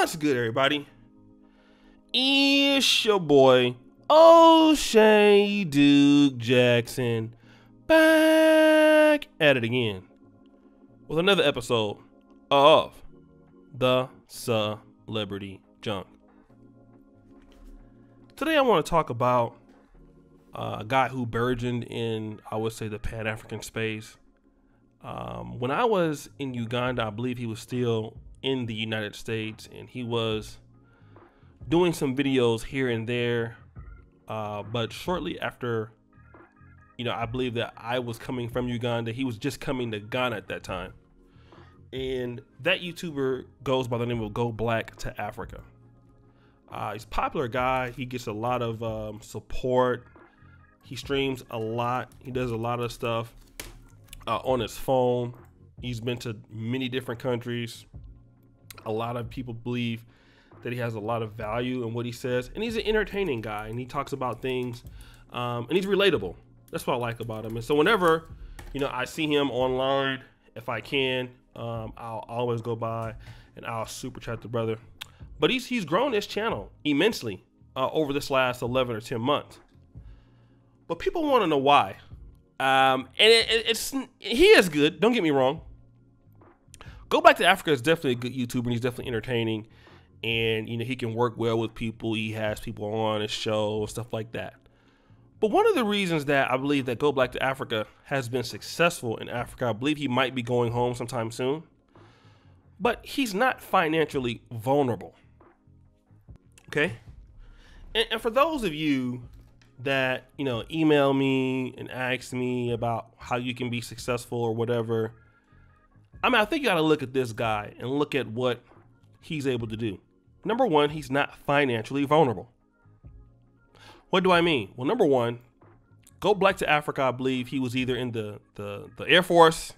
What's good, everybody? It's your boy, O'Shea Duke Jackson, back at it again with another episode of The Celebrity Junk. Today I want to talk about a guy who burgeoned in, I would say, the Pan-African space. When I was in Uganda, I believe he was still in the United States, and he was doing some videos here and there. But shortly after, I believe that I was coming from Uganda, he was just coming to Ghana at that time. And that YouTuber goes by the name of Go Black to Africa. He's a popular guy. He gets a lot of support. He streams a lot. He does a lot of stuff on his phone. He's been to many different countries. A lot of people believe that he has a lot of value in what he says, and he's an entertaining guy, and he talks about things, and he's relatable. That's what I like about him. And so whenever, I see him online, if I can, I'll always go by and I'll super chat the brother. But he's grown his channel immensely over this last 11 or 10 months. But people want to know why. And he is good. Don't get me wrong. Go Back to Africa is definitely a good YouTuber, and he's definitely entertaining. And, he can work well with people. He has people on his show and stuff like that. But one of the reasons that I believe that Go Black to Africa has been successful in Africa, I believe he might be going home sometime soon, but he's not financially vulnerable. Okay? And for those of you that, email me and ask me about how you can be successful or whatever, I think you got to look at this guy and look at what he's able to do. Number one, he's not financially vulnerable. What do I mean? Well, number one, Go Black to Africa, I believe he was either in the Air Force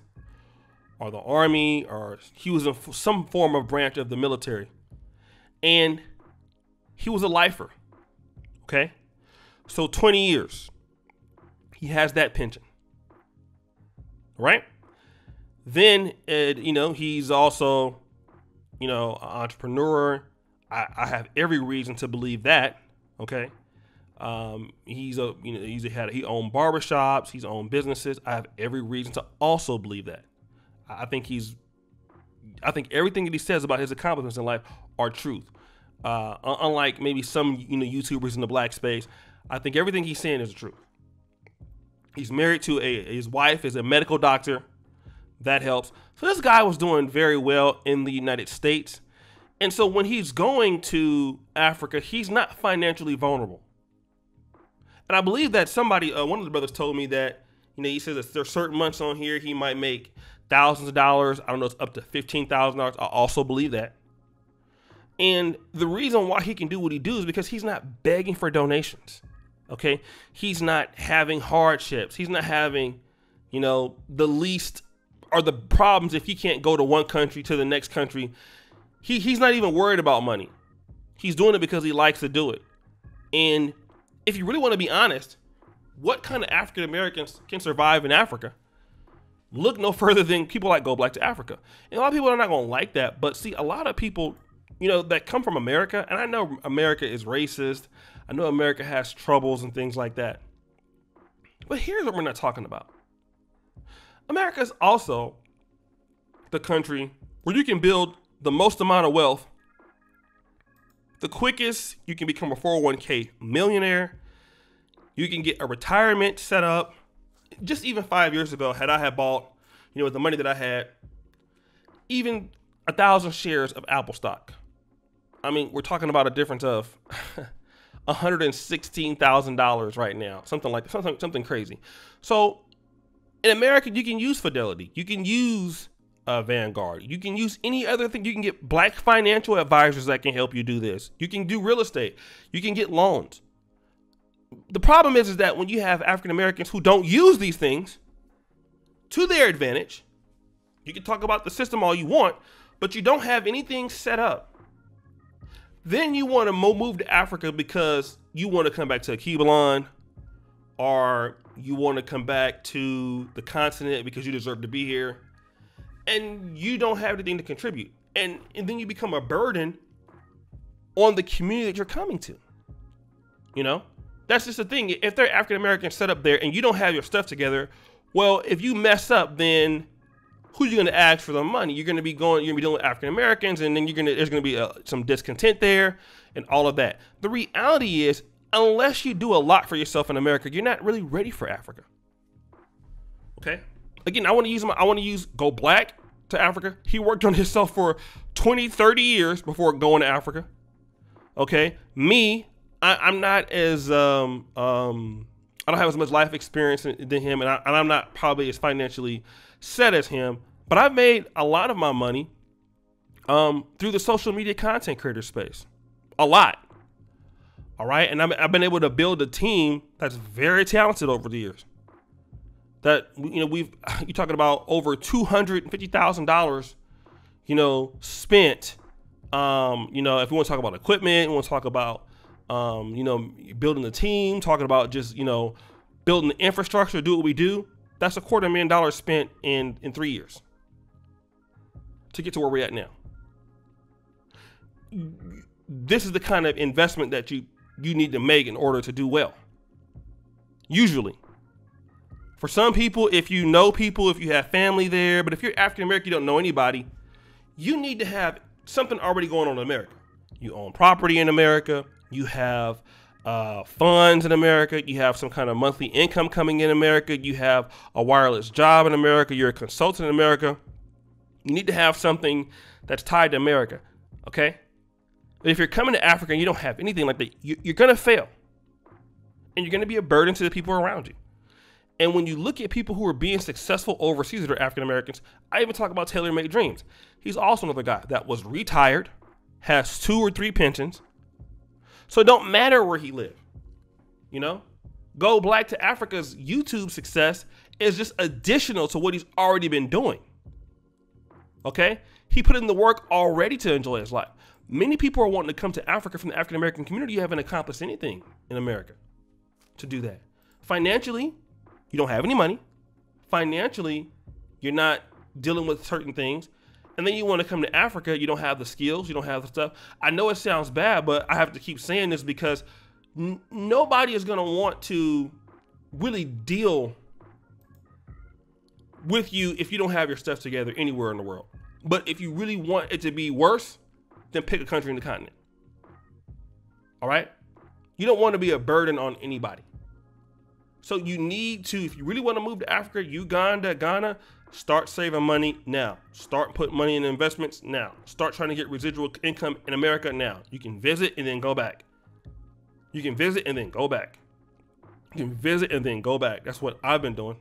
or the Army, or he was in some form of branch of the military. And he was a lifer. Okay? So 20 years. He has that pension. Right? Then, he's also, an entrepreneur. I have every reason to believe that. Okay. He owned barbershops. He's owned businesses. I have every reason to also believe that. I think everything that he says about his accomplishments in life are truth. Unlike maybe some, YouTubers in the black space, I think everything he's saying is the truth. He's married to his wife is a medical doctor. That helps. So this guy was doing very well in the United States. And so when he's going to Africa, he's not financially vulnerable. And I believe that one of the brothers told me that, he says that there's certain months on here he might make thousands of dollars. I don't know, it's up to $15,000. I also believe that. And the reason why he can do what he does is because he's not begging for donations. Okay? He's not having hardships. He's not having, the least or the problems if he can't go to one country to the next country. He's not even worried about money. He's doing it because he likes to do it. And if you really want to be honest, what kind of African Americans can survive in Africa? Look no further than people like Go Black to Africa. And a lot of people are not going to like that. But see, a lot of people, that come from America, and I know America is racist. I know America has troubles and things like that. But here's what we're not talking about. America is also the country where you can build the most amount of wealth, the quickest. You can become a 401k millionaire. You can get a retirement set up. Just even 5 years ago, had I bought, with the money that I had, even 1,000 shares of Apple stock. I mean, we're talking about a difference of $116,000 right now, something crazy. So in America, you can use Fidelity. You can use Vanguard. You can use any other thing. You can get black financial advisors that can help you do this. You can do real estate. You can get loans. The problem is that when you have African Americans who don't use these things to their advantage, you can talk about the system all you want, but you don't have anything set up. Then you want to move to Africa because you want to come back to Cuba, or you want to come back to the continent because you deserve to be here, and you don't have anything to contribute. And then you become a burden on the community that you're coming to. You know, that's just the thing. If they're African American set up there and you don't have your stuff together, well, if you mess up, then who are you going to ask for the money? You're going to be dealing with African Americans, and then there's going to be some discontent there and all of that. The reality is, unless you do a lot for yourself in America, you're not really ready for Africa. Okay. Again, I want to use Go Black to Africa. He worked on himself for 20, 30 years before going to Africa. Okay. Me, I'm not as, I don't have as much life experience than him, and I'm not probably as financially set as him, but I've made a lot of my money through the social media content creator space. A lot. All right. And I've been able to build a team that's very talented over the years. That, you know, you're talking about over $250,000, you know, spent, you know, if we want to talk about equipment, we want to talk about, you know, building the team, talking about just, you know, building the infrastructure, do what we do. That's $250,000 spent in 3 years to get to where we're at now. This is the kind of investment that you need to make in order to do well. Usually. For some people, if you know people, if you have family there, but if you're African American, you don't know anybody, you need to have something already going on in America. You own property in America. You have funds in America. You have some kind of monthly income coming in America. You have a wireless job in America. You're a consultant in America. You need to have something that's tied to America. Okay. But if you're coming to Africa and you don't have anything like that, you're going to fail. And you're going to be a burden to the people around you. And when you look at people who are being successful overseas that are African Americans, I even talk about Taylor Made Dreams. He's also another guy that was retired, has 2 or 3 pensions. So it don't matter where he lived. You know, Go Black to Africa's YouTube success is just additional to what he's already been doing. Okay. He put in the work already to enjoy his life. Many people are wanting to come to Africa from the African American community. You haven't accomplished anything in America to do that. Financially, you don't have any money. Financially, you're not dealing with certain things. And then you want to come to Africa, you don't have the skills, you don't have the stuff. I know it sounds bad, but I have to keep saying this because nobody is going to want to really deal with you if you don't have your stuff together anywhere in the world. But if you really want it to be worse, then pick a country in the continent. All right? You don't want to be a burden on anybody. So you need to, if you really want to move to Africa, Uganda, Ghana, start saving money now. Start putting money in investments now. Start trying to get residual income in America now. You can visit and then go back. You can visit and then go back. You can visit and then go back. That's what I've been doing.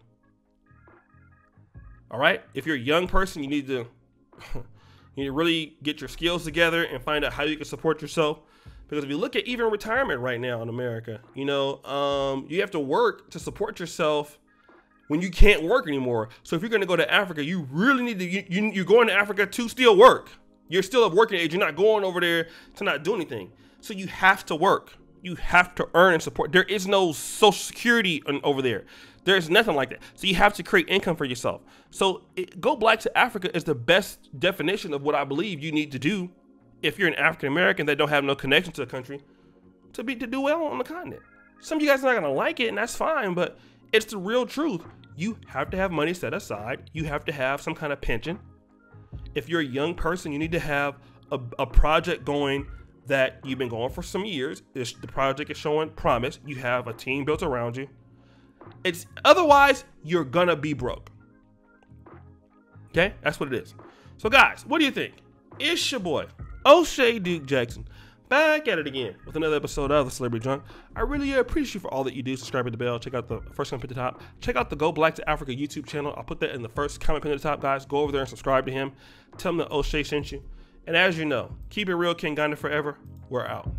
All right? If you're a young person, you need to really get your skills together and find out how you can support yourself. Because if you look at even retirement right now in America, you know, you have to work to support yourself when you can't work anymore. So if you're going to go to Africa, you really need to, you're going to Africa to still work. You're still of working age. You're not going over there to not do anything. So you have to work. You have to earn and support. There is no social security over there. There's nothing like that. So you have to create income for yourself. So Go Black to Africa is the best definition of what I believe you need to do if you're an African American that don't have no connection to the country to do well on the continent. Some of you guys are not going to like it, and that's fine, but it's the real truth. You have to have money set aside. You have to have some kind of pension. If you're a young person, you need to have a project going that you've been going for some years. The project is showing promise. You have a team built around you. Otherwise, you're going to be broke. Okay? That's what it is. So guys, what do you think? It's your boy, O'Shea Duke Jackson, back at it again with another episode of The Celebrity Junk. I really appreciate you for all that you do. Subscribe to the bell. Check out the first comment at the top. Check out the Go Black to Africa YouTube channel. I'll put that in the first comment at the top, guys. Go over there and subscribe to him. Tell him that O'Shea sent you. And as you know, keep it real, King Ghana forever. We're out.